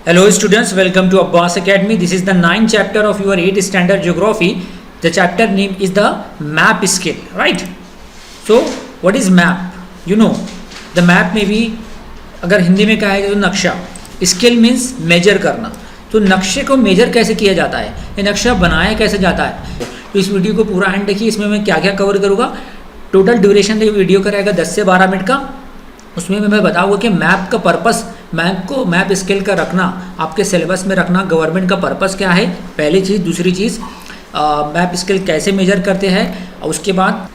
Hello students, welcome to Abbas Academy. This is the 9th chapter of your 8th standard geography. The chapter name is the map scale, right? So what is map? You know, the map में भी अगर हिंदी में कहा है तो नक्शा, scale means major करना. तो नक्शे को मेजर कैसे किया जाता है, ये नक्शा बनाया कैसे जाता है. तो इस वीडियो को पूरा एंड देखिए. इसमें मैं क्या क्या कवर करूँगा. टोटल ड्यूरेशन वीडियो का रहेगा 10 से 12 मिनट का. उसमें मैं बताऊँगा कि मैप का पर्पस, मैप स्केल का रखना, आपके सिलेबस में रखना, गवर्नमेंट का पर्पस क्या है, पहली चीज़. दूसरी चीज़, मैप स्केल कैसे मेजर करते हैं. और उसके बाद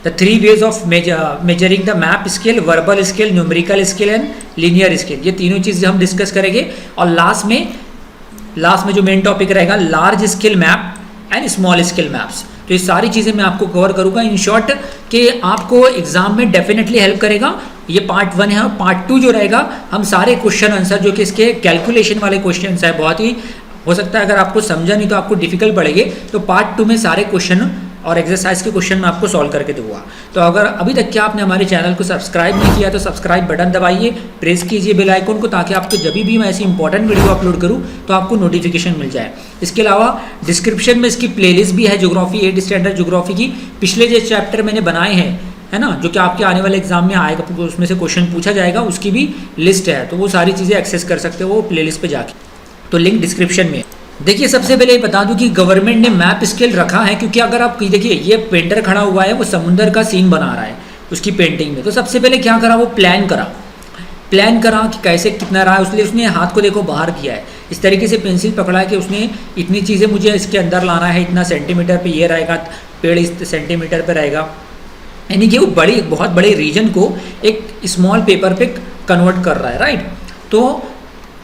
the 3 ways of measuring the map scale, verbal scale, numerical scale and linear scale. ये तीनों चीज़ें हम डिस्कस करेंगे. और लास्ट में जो मेन टॉपिक रहेगा, large scale map and small scale maps. तो ये सारी चीज़ें मैं आपको कवर करूँगा इन शॉर्ट, कि आपको एग्जाम में डेफिनेटली हेल्प करेगा. ये पार्ट 1 है. और पार्ट 2 जो रहेगा, हम सारे क्वेश्चन आंसर जो कि इसके कैलकुलेशन वाले क्वेश्चन है, बहुत ही हो सकता है अगर आपको समझा नहीं तो आपको डिफिकल्ट पड़ेगे. तो पार्ट 2 में सारे क्वेश्चन और एक्सरसाइज के क्वेश्चन मैं आपको सॉल्व करके दूंगा. तो अगर अभी तक क्या आपने हमारे चैनल को सब्सक्राइब नहीं किया तो सब्सक्राइब बटन दबाइए, प्रेस कीजिए बेल आइकन को, ताकि आपको जब भी मैं ऐसी इंपॉर्टेंट वीडियो अपलोड करूं तो आपको नोटिफिकेशन मिल जाए. इसके अलावा डिस्क्रिप्शन में इसकी प्लेलिस्ट भी है, ज्योग्राफी 8 स्टैंडर्ड ज्योग्राफी की. पिछले जो चैप्टर मैंने बनाए हैं, है ना, जो कि आपके आने वाले एग्जाम में आएगा, उसमें से क्वेश्चन पूछा जाएगा, उसकी भी लिस्ट है. तो वो सारी चीज़ें एक्सेस कर सकते हो वो प्लेलिस्ट पे जाके. तो लिंक डिस्क्रिप्शन में. देखिए, सबसे पहले बता दूं कि गवर्नमेंट ने मैप स्केल रखा है, क्योंकि अगर आप देखिए, ये पेंटर खड़ा हुआ है, वो समुंदर का सीन बना रहा है उसकी पेंटिंग में. तो सबसे पहले क्या करा, वो प्लान करा कि कैसे कितना रहा है. उसलिए उसने हाथ को देखो बाहर किया है, इस तरीके से पेंसिल पकड़ा है कि उसने इतनी चीज़ें मुझे इसके अंदर लाना है, इतना सेंटीमीटर पे ये रहेगा, पेड़ इस सेंटीमीटर पे रहेगा. यानी कि वो बहुत बड़े रीजन को एक स्मॉल पेपर पे कन्वर्ट कर रहा है, राइट. तो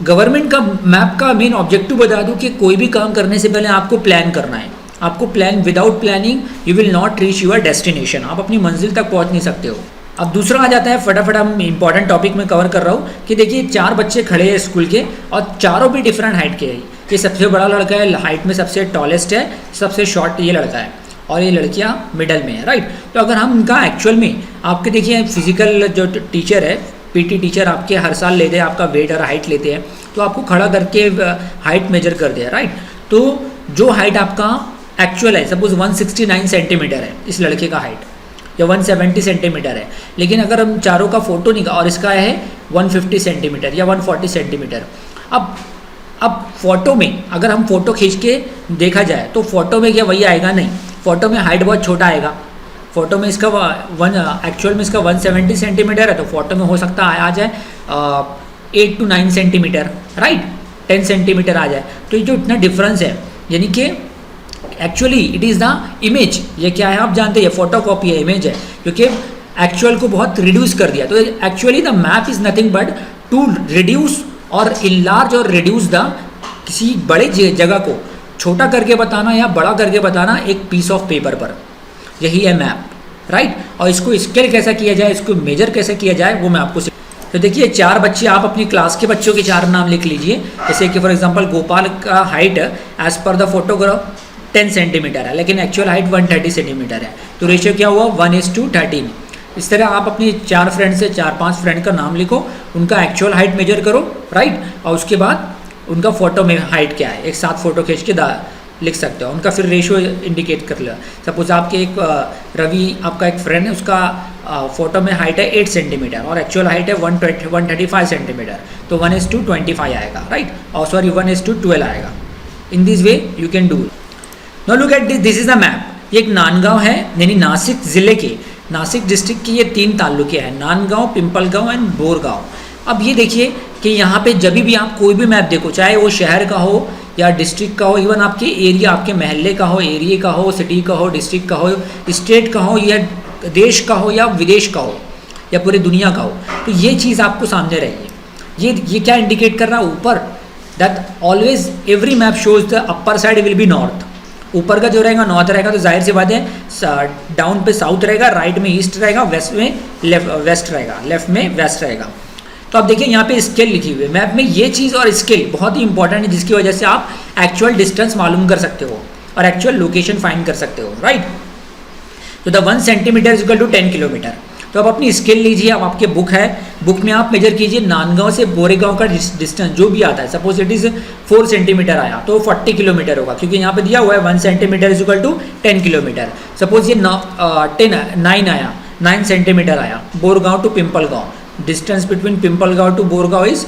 गवर्नमेंट का मैप का मेन ऑब्जेक्टिव बता दूं कि कोई भी काम करने से पहले आपको प्लान करना है. आपको plan, without planning you will not reach your destination. आप अपनी मंजिल तक पहुंच नहीं सकते हो. अब दूसरा आ जाता है, फटाफट हम इंपॉर्टेंट टॉपिक में कवर कर रहा हूँ, कि देखिए 4 बच्चे खड़े हैं स्कूल के, और चारों भी डिफरेंट हाइट के हैं. ये सबसे बड़ा लड़का है, हाइट में सबसे टॉलेस्ट है, सबसे शॉर्ट ये लड़का है, और ये लड़कियाँ मिडल में है, राइट. तो अगर हम इनका एक्चुअल में आपके देखिए, फिजिकल जो टीचर है, पीटी टीचर आपके हर साल लेते हैं, आपका वेट और हाइट लेते हैं, तो आपको खड़ा करके हाइट मेजर कर दिया, राइट. तो जो हाइट आपका एक्चुअल है, सपोज 169 सेंटीमीटर है इस लड़के का हाइट, या 170 सेंटीमीटर है, लेकिन अगर हम चारों का फोटो निकाल, और इसका है 150 सेंटीमीटर या 140 सेंटीमीटर. अब फोटो में अगर हम फोटो खींच के देखा जाए तो फोटो में क्या वही आएगा? नहीं, फोटो में हाइट बहुत छोटा आएगा. फोटो में इसका एक्चुअल में इसका 170 सेंटीमीटर है, तो फोटो में हो सकता है आ जाए 8 to 9 सेंटीमीटर, राइट, 10 सेंटीमीटर आ जाए. तो ये जो इतना डिफरेंस है, यानी कि actually it is the image. ये क्या है आप जानते हैं, फोटो कॉपी है, इमेज है, क्योंकि एक्चुअल को बहुत रिड्यूस कर दिया. तो actually the map is nothing but to reduce और इनलार्ज और रिड्यूस द किसी बड़े जगह को छोटा करके बताना या बड़ा करके बताना एक पीस ऑफ पेपर पर. यही है मैप, राइट. और इसको स्केल कैसा किया जाए, इसको मेजर कैसे किया जाए, वो मैं आपको. तो देखिए, 4 बच्चे, आप अपनी क्लास के बच्चों के 4 नाम लिख लीजिए. जैसे कि फॉर एग्जांपल गोपाल का height as per the photograph 10 centimetre है, लेकिन एक्चुअल हाइट 130 सेंटीमीटर है. तो रेशियो क्या हुआ, 1:13. इस तरह आप अपनी 4 फ्रेंड से 4-5 फ्रेंड का नाम लिखो, उनका एक्चुअल हाइट मेजर करो, राइट. और उसके बाद उनका फोटो में हाइट क्या है, एक साथ फोटो खींच के लिख सकते हो. उनका फिर रेशियो इंडिकेट कर लो. सपोज आपके एक रवि, आपका एक फ्रेंड है, उसका फोटो में हाइट है 8 सेंटीमीटर और एक्चुअल हाइट है 135 सेंटीमीटर, तो 1:25 आएगा, राइट. और सॉरी 1:12 आएगा. इन this way you can do. Now look at this is the map. ये एक नांदगांव है, यानी नासिक जिले के, नासिक डिस्ट्रिक्ट की ये 3 तालुके हैं, नांदगांव, पिंपलगांव एंड बोरगांव. अब ये देखिए कि यहाँ पे जब भी आप कोई भी मैप देखो, चाहे वो शहर का हो या डिस्ट्रिक्ट का हो, इवन आपके एरिया, आपके महल्ले का हो, एरिया का हो, सिटी का हो, डिस्ट्रिक्ट का हो, स्टेट का हो, या देश का हो या विदेश का हो, या पूरी दुनिया का हो, तो ये चीज़ आपको सामने रहेगी. ये क्या इंडिकेट कर रहा है ऊपर, that always every map shows the upper side will be north. ऊपर का जो रहेगा नॉर्थ रहेगा, तो जाहिर सी बात है डाउन पे साउथ रहेगा, राइट में ईस्ट रहेगा, वेस्ट में वेस्ट रहेगा, लेफ्ट में वेस्ट रहेगा. तो आप देखिए यहाँ पे स्केल लिखी हुई है मैप में. ये चीज़ और स्केल बहुत ही इंपॉर्टेंट है, जिसकी वजह से आप एक्चुअल डिस्टेंस मालूम कर सकते हो और एक्चुअल लोकेशन फाइंड कर सकते हो, राइट. तो the 1 centimetre is equal to 10 kilometre. तो अब अपनी स्केल लीजिए, अब आपके बुक है, बुक में आप मेजर कीजिए नांदगांव से बोरेगांव का डिस्टेंस जो भी आता है, सपोज इट इज़ 4 सेंटीमीटर आया तो 40 किलोमीटर होगा, क्योंकि यहाँ पे दिया हुआ है 1 centimetre is equal to 10 kilometre. Suppose ये 9 आया, 9 सेंटीमीटर आया, Borgaon to Pimpalgaon, distance between Pimpalgaon to Borgaon is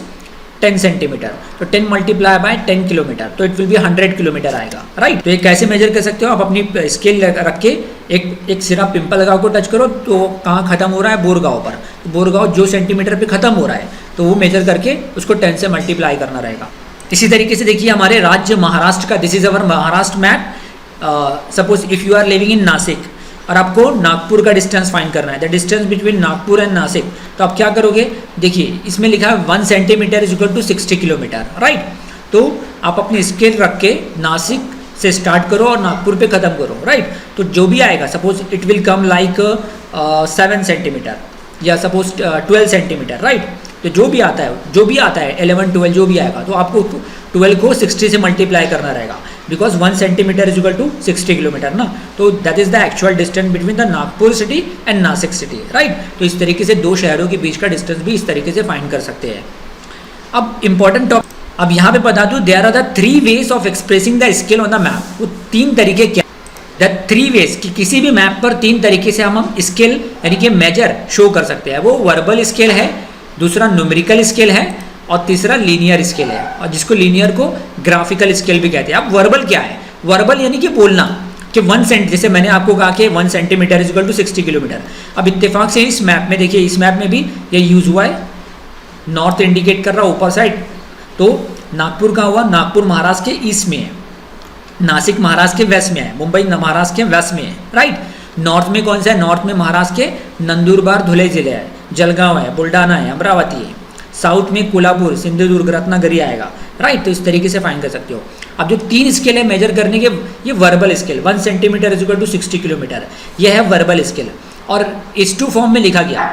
10 centimetre, तो 10 मल्टीप्लाई बाय 10 किलोमीटर, तो इट विल बी 100 किलोमीटर आएगा, राइट। तो ये कैसे मेजर कर सकते हो आप, अपनी स्केल रख के एक सिरा पिंपलगांव को टच करो तो कहाँ खत्म हो रहा है, बोरगांव पर, तो बोरगांव जो सेंटीमीटर पे खत्म हो रहा है तो वो मेजर करके उसको 10 से मल्टीप्लाई करना रहेगा। इसी तरीके से देखिए हमारे राज्य महाराष्ट्र का, this is our Maharashtra map. Suppose if you are living in Nashik और आपको नागपुर का डिस्टेंस फाइंड करना है, the distance between Nagpur and Nashik, तो आप क्या करोगे, देखिए इसमें लिखा है 1 centimetre is equal to 60 kilometre, right. तो आप अपनी स्केल रख के नासिक से स्टार्ट करो और नागपुर पे ख़त्म करो, राइट। तो जो भी आएगा, suppose it will come like 7 centimetre या सपोज 12 सेंटीमीटर, राइट। तो जो भी आता है 11, 12 जो भी आएगा, तो आपको 12 को 60 से मल्टीप्लाई करना रहेगा, because 1 centimetre is equal to 60 kilometre ना, तो that is the actual distance between the Nagpur city and Nashik city, right. तो इस तरीके से दो शहरों के बीच का डिस्टेंस भी इस तरीके से फाइंड कर सकते हैं। अब इंपॉर्टेंट टॉपिक, अब यहाँ पे बता दूँ, there are the 3 ways of expressing the scale on the map. वो 3 तरीके क्या, द 3 वेज कि किसी भी मैप पर 3 तरीके से हम स्केल यानी कि मेजर शो कर सकते हैं। वो वर्बल स्केल है, दूसरा न्यूमेरिकल स्केल है और तीसरा लीनियर स्केल है, और जिसको लीनियर को ग्राफिकल स्केल भी कहते हैं। अब वर्बल क्या है, वर्बल यानी कि बोलना कि 1 सेंट, जैसे मैंने आपको कहा कि 1 centimetre is equal to 60 kilometre. अब इत्तेफाक से इस मैप में देखिए, इस मैप में भी ये यूज हुआ है, नॉर्थ इंडिकेट कर रहा ऊपर साइड, तो नागपुर का हुआ, नागपुर महाराष्ट्र के ईस्ट में है, नासिक महाराष्ट्र के वेस्ट में है, मुंबई महाराष्ट्र के वेस्ट में है, राइट। नॉर्थ में कौन सा है, नॉर्थ में महाराष्ट्र के नंदुरबार धुले जिले है, जलगांव है, बुल्डाना है, अमरावती है। साउथ में कोल्हापुर, सिंधुदुर्ग, रत्नागिरी आएगा, राइट। तो इस तरीके से फाइंड कर सकते हो। अब जो 3 स्केल है मेजर करने के, ये verbal scale 1 centimetre is equal to 60 kilometre, यह है वर्बल स्केल, और इस 2 फॉर्म में लिखा गया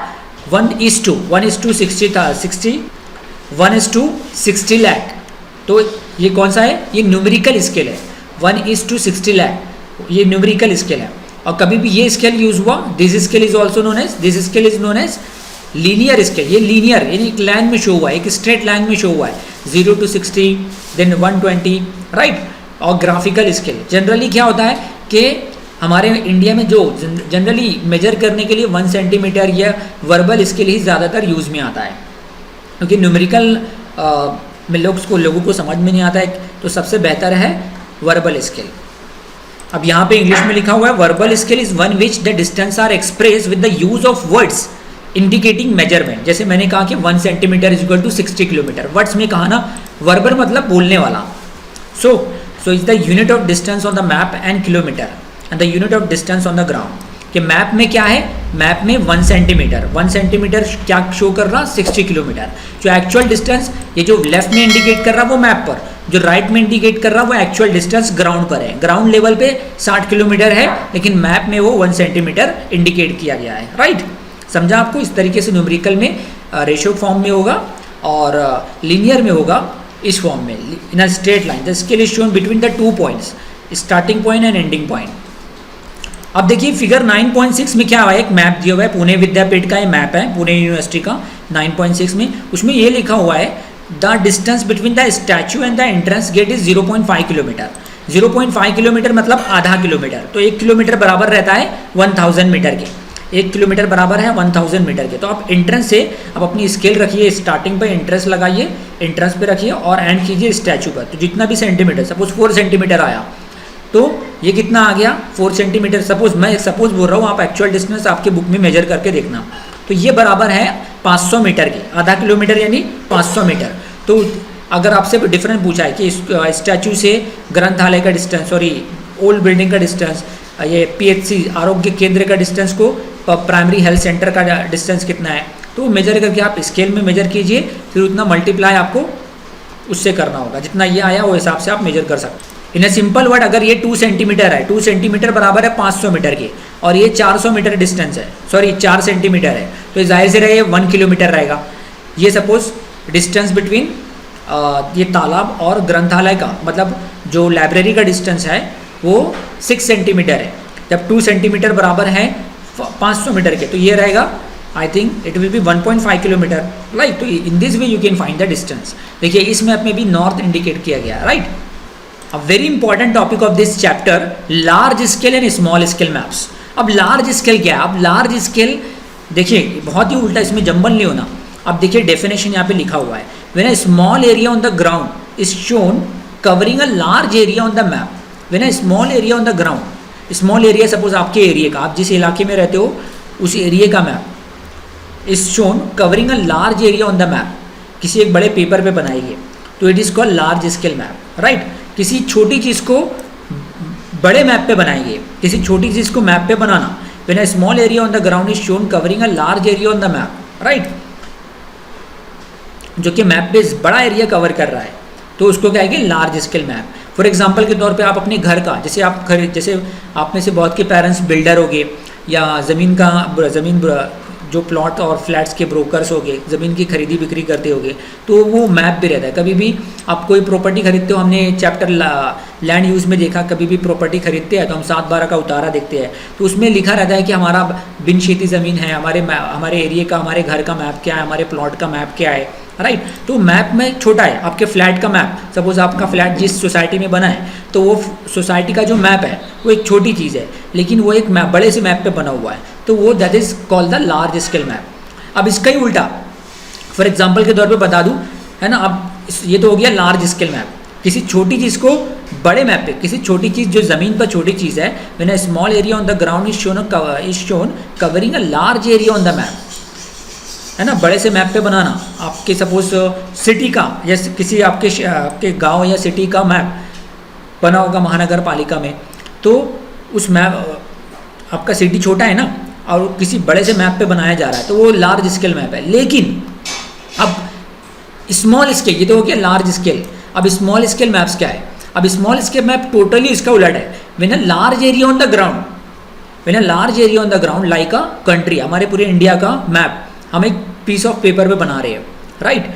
1:60 लाख। तो ये कौन सा है, ये न्यूमेरिकल स्केल है, 1:60 लाख, ये न्यूमेरिकल स्केल है। और कभी भी ये स्केल यूज हुआ, this scale is also known as, this scale is known as linear scale. ये लीनियर यानी एक लाइन में शो हुआ है, एक स्ट्रेट लाइन में शो हुआ है, 0 to 60 देन 120, राइट। और ग्राफिकल स्केल जनरली क्या होता है कि हमारे इंडिया में जो जनरली मेजर करने के लिए 1 सेंटीमीटर या वर्बल स्केल ही ज़्यादातर यूज़ में आता है, क्योंकि न्यूमेरिकल में लोगों को समझ में नहीं आता है, तो सबसे बेहतर है वर्बल स्केल। अब यहाँ पे इंग्लिश में लिखा हुआ है, verbal scale is one which the distance are express with the use of words indicating measurement. जैसे मैंने कहा कि 1 centimetre is equal to 60 kilometre, words में कहा ना, वर्बल मतलब बोलने वाला। So is the unit of distance on the map and kilometre and the unit of distance on the ground. कि मैप में क्या है, मैप में 1 सेंटीमीटर क्या शो कर रहा, 60 किलोमीटर। जो एक्चुअल डिस्टेंस ये जो लेफ्ट में इंडिकेट कर रहा वो मैप पर, जो राइट में इंडिकेट कर रहा वो एक्चुअल डिस्टेंस ग्राउंड पर है। ग्राउंड लेवल पे 60 किलोमीटर है, लेकिन मैप में वो 1 सेंटीमीटर इंडिकेट किया गया है, राइट। समझा आपको। इस तरीके से न्यूमेरिकल में रेशियो फॉर्म में होगा और लीनियर में होगा इस फॉर्म में, in a straight line the scale is shown between the 2 points, starting point and ending point. अब देखिए फिगर 9.6 में क्या हुआ है, एक मैप दिया हुआ है, पुणे विद्यापीठ का ये मैप है, पुणे यूनिवर्सिटी का 9.6 में, उसमें ये लिखा हुआ है the distance between the statue and the entrance gate is 0.5 kilometre. 0.5 kilometre मतलब आधा किलोमीटर, तो 1 किलोमीटर बराबर रहता है 1000 मीटर के, 1 किलोमीटर बराबर है 1000 मीटर के। तो आप एंट्रेंस से आप अपनी स्केल रखिए, स्टार्टिंग पर एंट्रेंस लगाइए, एंट्रेंस पे रखिए और एंड कीजिए स्टैचू पर। तो जितना भी सेंटीमीटर, सपोज 4 सेंटीमीटर आया, तो ये कितना आ गया 4 सेंटीमीटर। मैं सपोज बोल रहा हूँ, आप एक्चुअल डिस्टेंस आपके बुक में मेजर करके देखना। तो ये बराबर है 500 मीटर के, आधा किलोमीटर यानी 500 मीटर। तो अगर आपसे डिफरेंस पूछा है कि स्टैचू से ग्रंथालय का डिस्टेंस, सॉरी ओल्ड बिल्डिंग का डिस्टेंस, ये PHC आरोग्य केंद्र का डिस्टेंस को प्राइमरी हेल्थ सेंटर का डिस्टेंस कितना है, तो मेजर करके आप स्केल में मेजर कीजिए, फिर उतना मल्टीप्लाई आपको उससे करना होगा, जितना ये आया वो हिसाब से आप मेजर कर सकते हैं। इन ए सिंपल वर्ड, अगर ये 2 सेंटीमीटर है, 2 सेंटीमीटर बराबर है 500 मीटर के, और ये 400 मीटर डिस्टेंस है, सॉरी 4 सेंटीमीटर है, तो जाहिर से रहे 1 किलोमीटर रहेगा। ये सपोज डिस्टेंस बिटवीन ये तालाब और ग्रंथालय का, मतलब जो लाइब्रेरी का डिस्टेंस है वो 6 सेंटीमीटर है। जब 2 सेंटीमीटर बराबर है 500 मीटर के, तो ये रहेगा I think it will be 1.5 kilometre, right. तो in this way you can find the distance. देखिए इस मैप में भी नॉर्थ इंडिकेट किया गया, right. A very important topic of this chapter, large scale and small scale maps. अब large scale क्या है? अब लार्ज स्केल देखिए बहुत ही उल्टा, इसमें जंबल नहीं होना। अब देखिए डेफिनेशन यहाँ पे लिखा हुआ है, when a small area on the ground is shown covering a large area on the map, when a small area on the ground, small area suppose आपके एरिया का, आप जिस इलाके में रहते हो उस एरिया का map is shown covering a large area on the map, किसी एक बड़े पेपर पे बनाई गई, तो it is called large scale map, right. किसी छोटी चीज़ को बड़े मैप पे बनाई गई, किसी छोटी चीज़ को मैप पे बनाना, when a small area on the ground is shown covering a large area on the map, right, जो कि मैप पे बड़ा एरिया कवर कर रहा है, तो उसको क्या है, large scale map. For example के तौर पे आप अपने घर का, जैसे आप में से बहुत के पेरेंट्स बिल्डर हो गए या ज़मीन जो प्लॉट और फ्लैट्स के ब्रोकर्स हो गए, ज़मीन की खरीदी बिक्री करते होगे, तो वो मैप भी रहता है। कभी भी आप कोई प्रॉपर्टी खरीदते हो, हमने चैप्टर लैंड यूज़ में देखा, कभी भी प्रॉपर्टी खरीदते हैं तो हम 7/12 का उतारा देखते हैं, तो उसमें लिखा रहता है कि हमारा बिन खेती ज़मीन है, हमारे एरिया का, हमारे घर का मैप क्या है, हमारे प्लॉट का मैप क्या है, राइट। तो मैप में छोटा है, आपके फ्लैट का मैप, सपोज आपका फ्लैट जिस सोसाइटी में बना है, तो वो सोसाइटी का जो मैप है वो एक छोटी चीज़ है, लेकिन वो एक मैप बड़े से मैप पे बना हुआ है, तो वो that is called the large scale map. अब इसका ही उल्टा फॉर एग्जांपल के तौर पे बता दूं, है ना, अब ये तो हो गया लार्ज स्केल मैप, किसी छोटी चीज़ को बड़े मैप पे, किसी छोटी चीज़ जो ज़मीन पर छोटी चीज़ है, when a small area on the ground is shown covering a large area on the map, है ना, बड़े से मैप पे बनाना। आपके सपोज सिटी का या किसी आपके गांव या सिटी का मैप बना होगा महानगर पालिका में, तो उस मैप, आपका सिटी छोटा है ना, और किसी बड़े से मैप पे बनाया जा रहा है, तो वो लार्ज स्केल मैप है। लेकिन अब स्मॉल स्केल, ये तो हो गया लार्ज स्केल। अब स्मॉल स्केल मैप्स क्या है? अब स्मॉल स्केल मैप टोटली इसका उलट है, when a large area on the ground, when a large area on the ground like a country, हमारे पूरे इंडिया का मैप हम एक पीस ऑफ पेपर पे बना रहे हैं, राइट,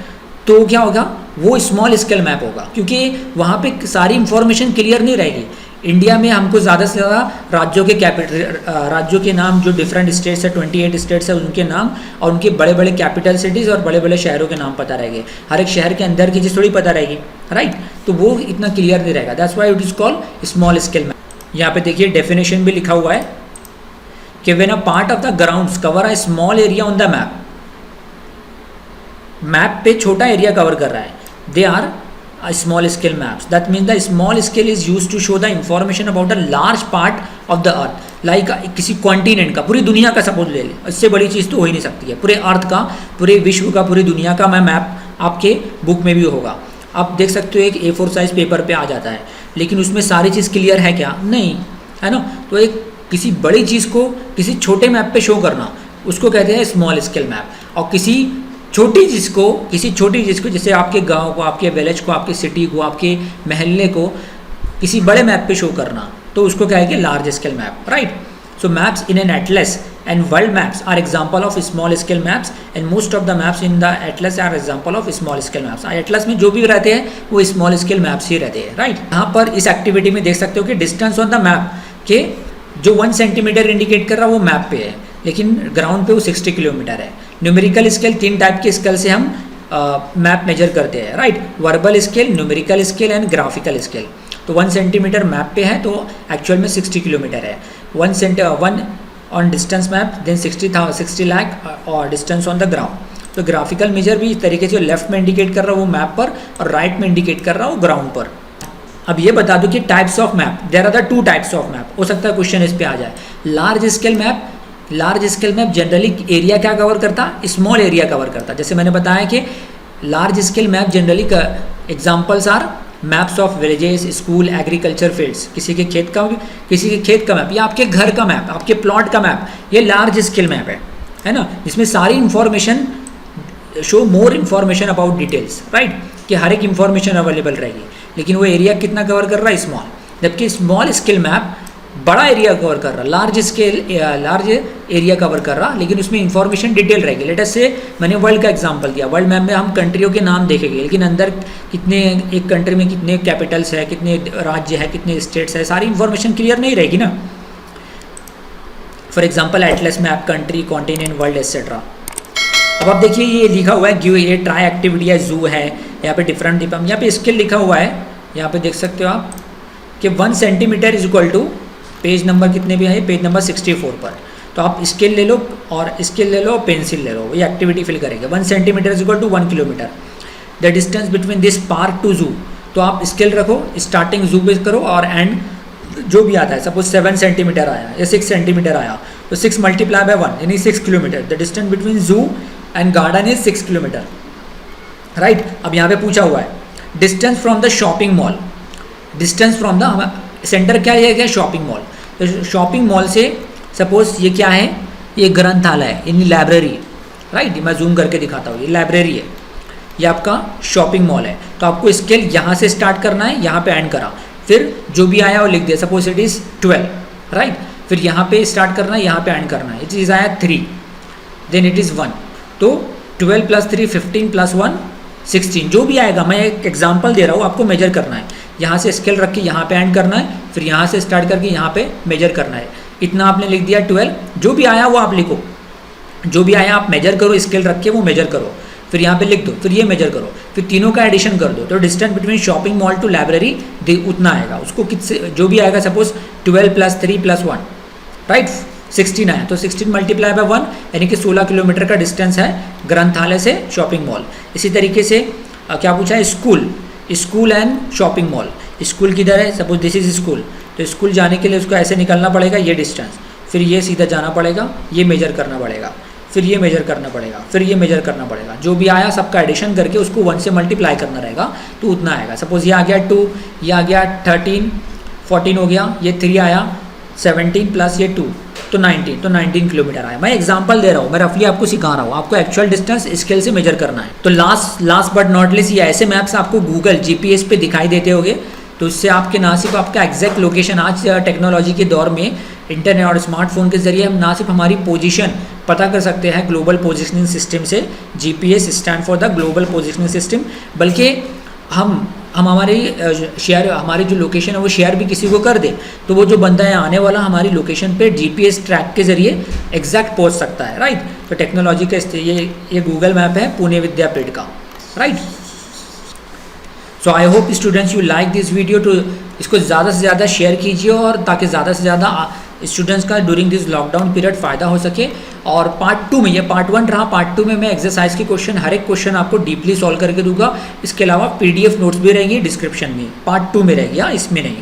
तो क्या होगा, वो स्मॉल स्केल मैप होगा, क्योंकि वहाँ पे सारी इंफॉर्मेशन क्लियर नहीं रहेगी। इंडिया में हमको ज़्यादा से ज़्यादा राज्यों के नाम, जो डिफरेंट स्टेट्स है, 28 स्टेट्स है, उनके नाम और उनके बड़े बड़े कैपिटल सिटीज़ और बड़े बड़े शहरों के नाम पता रहेंगे, हर एक शहर के अंदर की चीज़ थोड़ी पता रहेगी, राइट, तो वो इतना क्लियर नहीं रहेगा, that's why it is called small scale map. यहाँ पे देखिए डेफिनेशन भी लिखा हुआ है कि when a part of the grounds cover a small area on the map, map पे छोटा एरिया कवर कर रहा है, they are small scale maps. That means the small scale is use to show the information about a large part of the earth, like किसी continent का, पूरी दुनिया का सपोज ले लें, इससे बड़ी चीज़ तो हो ही नहीं सकती है, पूरे अर्थ का, पूरे विश्व का, पूरी दुनिया का मैप आपके बुक में भी होगा। आप देख सकते हो एक A4 साइज पेपर पे आ जाता है, लेकिन उसमें सारी चीज़ क्लियर है क्या? नहीं, है ना। तो एक किसी बड़ी चीज़ को किसी छोटे मैप पे शो करना, उसको कहते हैं स्मॉल स्केल मैप। और किसी छोटी चीज़ को जैसे आपके गांव को, आपके विलेज को, आपके सिटी को, आपके महल्ले को किसी बड़े मैप पे शो करना, तो उसको क्या है कि large scale map, right. So maps in an atlas and world maps are example of small scale maps and most of the maps in the atlas are example of small scale maps. Atlas में जो भी रहते हैं वो small scale maps ही रहते हैं, right. यहाँ पर इस एक्टिविटी में देख सकते हो कि डिस्टेंस ऑन द मैप के जो 1 सेंटीमीटर इंडिकेट कर रहा है वो मैप पे है, लेकिन ग्राउंड पे वो 60 किलोमीटर है। न्यूमेरिकल स्केल, 3 टाइप के स्केल से हम मैप मेजर करते हैं, right, verbal scale, numerical scale and graphical scale. तो 1 सेंटीमीटर मैप पे है तो एक्चुअल में 60 किलोमीटर है। 1 on distance map, then 60 lakh और डिस्टेंस ऑन द ग्राउंड। तो ग्राफिकल मेजर भी इस तरीके से लेफ्ट में इंडिकेट कर रहा हूँ मैप पर और राइट में इंडिकेट कर रहा हूँ ग्राउंड पर। अब ये बता दूं कि types of map, there are the 2 types of map. हो सकता है क्वेश्चन इस पे आ जाए। Large scale map generally area क्या कवर करता? स्मॉल एरिया कवर करता। जैसे मैंने बताया कि large scale map generally examples are maps of villages, school, agriculture fields. किसी के खेत का मैप या आपके घर का मैप, आपके प्लॉट का मैप, ये लार्ज स्केल मैप है ना, जिसमें सारी information show more information about details, right, कि हर एक इंफॉर्मेशन अवेलेबल रहेगी। लेकिन वो एरिया कितना कवर कर रहा है? स्मॉल। जबकि स्मॉल स्केल मैप बड़ा एरिया कवर कर रहा, लार्ज एरिया कवर कर रहा, लेकिन उसमें इंफॉर्मेशन डिटेल रहेगी। लेट अस से मैंने वर्ल्ड का एग्जांपल दिया, वर्ल्ड मैप में हम कंट्रियों के नाम देखेंगे, लेकिन अंदर कितने, एक कंट्री में कितने कैपिटल्स है, कितने राज्य है, कितने स्टेट्स है, सारी इंफॉर्मेशन क्लियर नहीं रहेगी ना। For example Atlas map, country, continent, world etcetera. अब आप देखिए ये लिखा हुआ है गिव, ये ट्राई एक्टिविटी है, जू है, यहाँ पे डिफरेंट यहाँ पे स्केल लिखा हुआ है, यहाँ पे देख सकते हो आप कि 1 centimetre is equal to, page number कितने भी है, पेज नंबर 64 पर। तो आप स्केल ले लो और स्केल ले लो, पेंसिल ले लो, ये एक्टिविटी फिल करेंगे। 1 centimetre is equal to 1 kilometre. The distance between this park to zoo, तो आप स्केल रखो, स्टार्टिंग जू पे करो और एंड जो भी आता है, सपोज 7 सेंटीमीटर आया या 6 सेंटीमीटर आया, तो 6 मल्टीप्लाई बाय 1 यानी 6 किलोमीटर। द डिस्टेंस बिटवीन जू and garden is 6 kilometre, right. अब यहाँ पे पूछा हुआ है distance from the shopping mall, distance from the centre क्या है, शॉपिंग मॉल। तो शॉपिंग मॉल से सपोज ये क्या है, ये ग्रंथालय है, यानी लाइब्रेरी, राइट। मैं जूम करके दिखाता हूँ, ये लाइब्रेरी है, ये आपका शॉपिंग मॉल है। तो आपको स्केल यहाँ से स्टार्ट करना है, यहाँ पे एंड करा, फिर जो भी आया वो लिख दिया, सपोज इट इज़ 12, राइट। फिर यहाँ पे स्टार्ट करना है, यहाँ पे एंड करना है। ये चीज़ आया 3, देन इट इज़ 1, तो 12 + 3 15 + 1 16, जो भी आएगा। मैं एक एग्जांपल दे रहा हूँ, आपको मेजर करना है, यहाँ से स्केल रख के यहाँ पे एंड करना है, फिर यहाँ से स्टार्ट करके यहाँ पे मेजर करना है। इतना आपने लिख दिया 12, जो भी आया वो आप लिखो, जो भी आया आप मेजर करो, स्केल रख के वो मेजर करो, फिर यहाँ पे लिख दो, फिर ये मेजर करो, फिर तीनों का एडिशन कर दो। तो distance between shopping mall to library उतना आएगा, उसको कितने जो भी आएगा, सपोज 12 + 3 + 1, राइट, 16 आया, तो 16 मल्टीप्लाई बाय 1 यानी कि 16 किलोमीटर का डिस्टेंस है ग्रंथालय से शॉपिंग मॉल। इसी तरीके से क्या पूछा है, school, school and shopping mall. School किधर है, सपोज दिस इज स्कूल, तो स्कूल जाने के लिए उसको ऐसे निकलना पड़ेगा, ये डिस्टेंस, फिर ये सीधा जाना पड़ेगा, ये मेजर करना पड़ेगा, फिर ये मेजर करना पड़ेगा, फिर ये मेजर करना पड़ेगा। जो भी आया सबका एडिशन करके उसको 1 से मल्टीप्लाई करना रहेगा, तो उतना आएगा। सपोज ये आ गया 2, ये आ गया 13, 14 हो गया, ये 3 आया, 17 + ये 2, तो 19, तो 19 किलोमीटर आया। मैं एग्जांपल दे रहा हूँ, मैं रफली आपको सिखा रहा हूँ, आपको एक्चुअल डिस्टेंस स्केल से मेजर करना है। तो लास्ट बट नॉट लीस्ट, ये ऐसे मैप्स आपको गूगल GPS पे दिखाई देते होंगे, तो इससे आपके ना सिर्फ आपका एग्जैक्ट लोकेशन, आज टेक्नोलॉजी के दौर में इंटरनेट और स्मार्टफोन के जरिए हम ना सिर्फ हमारी पोजीशन पता कर सकते हैं ग्लोबल पोजीशनिंग सिस्टम से, GPS stand for the global positioning system, बल्कि हम हमारी शेयर, हमारी जो लोकेशन है वो शेयर भी किसी को कर दे, तो वो जो बंदा है आने वाला हमारी लोकेशन पे GPS ट्रैक के जरिए एग्जैक्ट पहुंच सकता है, राइट। तो टेक्नोलॉजी का ये गूगल मैप है पुणे विद्यापीठ का, right. So I hope students you like this video, तो इसको ज़्यादा से ज़्यादा शेयर कीजिए, और ताकि ज़्यादा से ज़्यादा स्टूडेंट्स का ड्यूरिंग दिस लॉकडाउन पीरियड फ़ायदा हो सके। और पार्ट 2 में, ये पार्ट 1 रहा, पार्ट 2 में मैं एक्सरसाइज के क्वेश्चन, हर एक क्वेश्चन आपको डीपली सॉल्व करके दूंगा। इसके अलावा PDF नोट्स भी रहेंगी डिस्क्रिप्शन में, पार्ट 2 में रहेगी, इसमें नहीं।